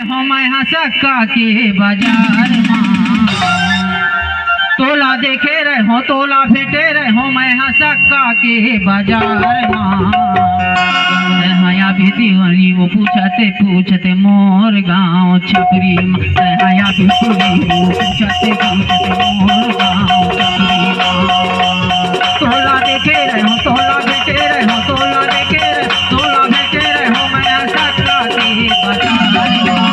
हो मैं हसक्का के बाजार मां तोला देखे रहे हो तोला भेटे रहे हो मैं हसक्का के बाजार मां हया भी दीवानी वो पूछते पूछते मोर गांव छपरी मां हया भी दीवानी वो पूछते पूछते मोर गांव छपरी मां तोला देखे रहे हो तोला भेटे रहे हो तोला देखे रहे तोला भेटे रहे हो मैं हसक्का के बाजार मां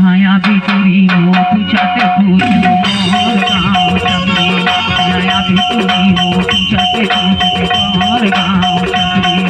हया भी तुरी वो पूछते पूछते मोर गांव छपरी हया भी तुरी वो पूछते पूछते मोर गांव छपरी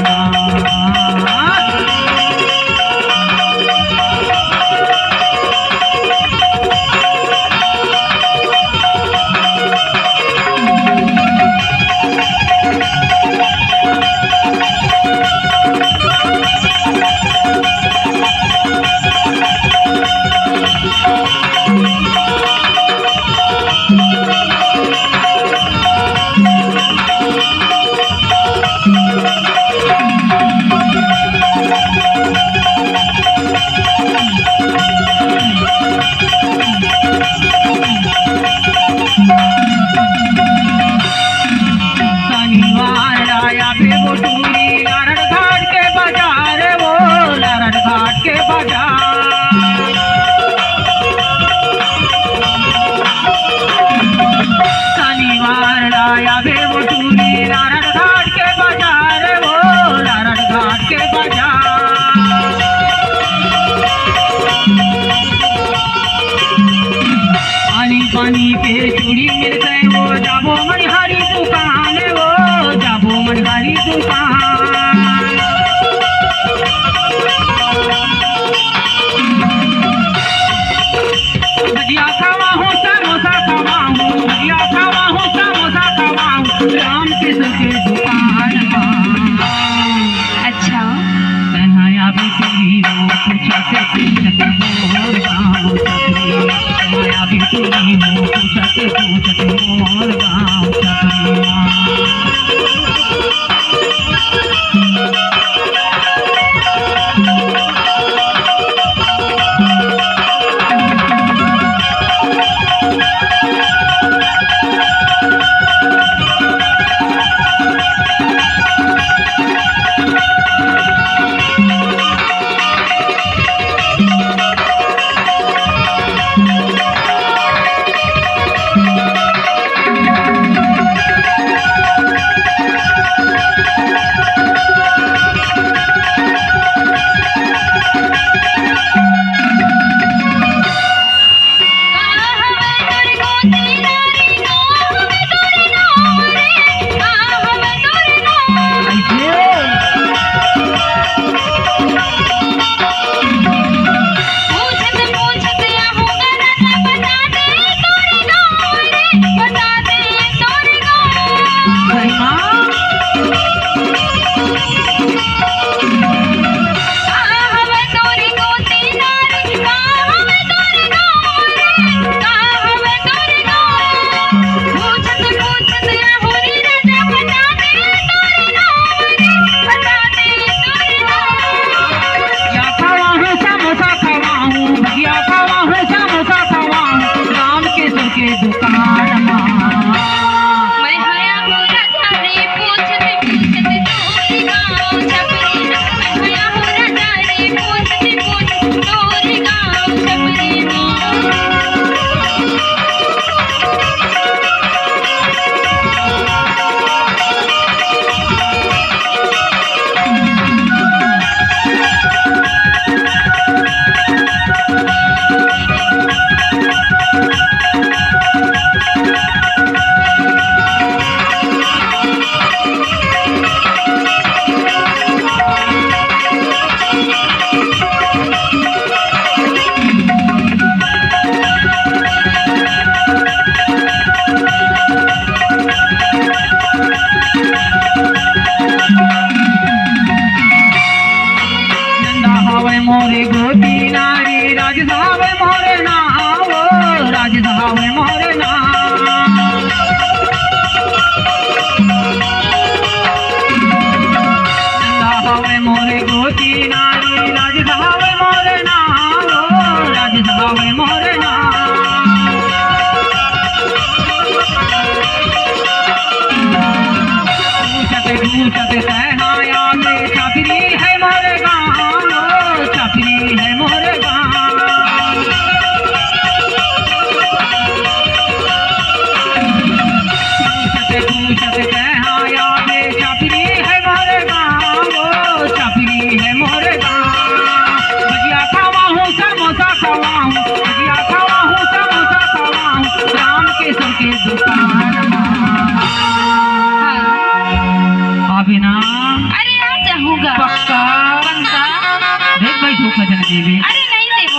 पानी के चूड़ी मिल गए वो जाबो मनहारी दुकान वो जाबो मनहारी दुकान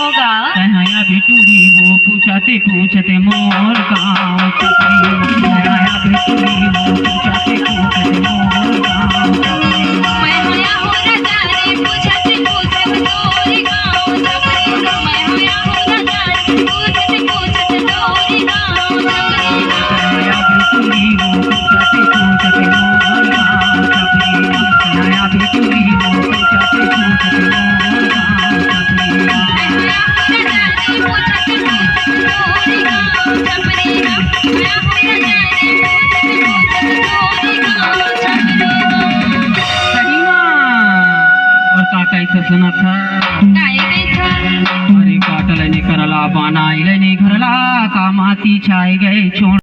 होगा कन्हैया बिटूरी वो पूछते मोर गाँव छपरी कन्हैया बिटूरी वो पूछते मोर गाँव छपरी मैं होया हो राजा रे पूछते तोरी गाँव छपरी मैं होया हो राजा रे पूछते तोरी गाँव छपरी कन्हैया बिटूरी वो पूछते मोर गाँव छपरी कन्हैया बिटूरी वो पूछते मोर गाँव छपरी मैं होया हो राजा रे पूछते तोरी गाँव छपरी मैं होया राजा रे पूछते तोरी गाँव छपरी सही माँ और काका इथं सुना था काय कैसा अरे काटला नहीं करला बाना इले नहीं घरला का माती छाई गए छोड़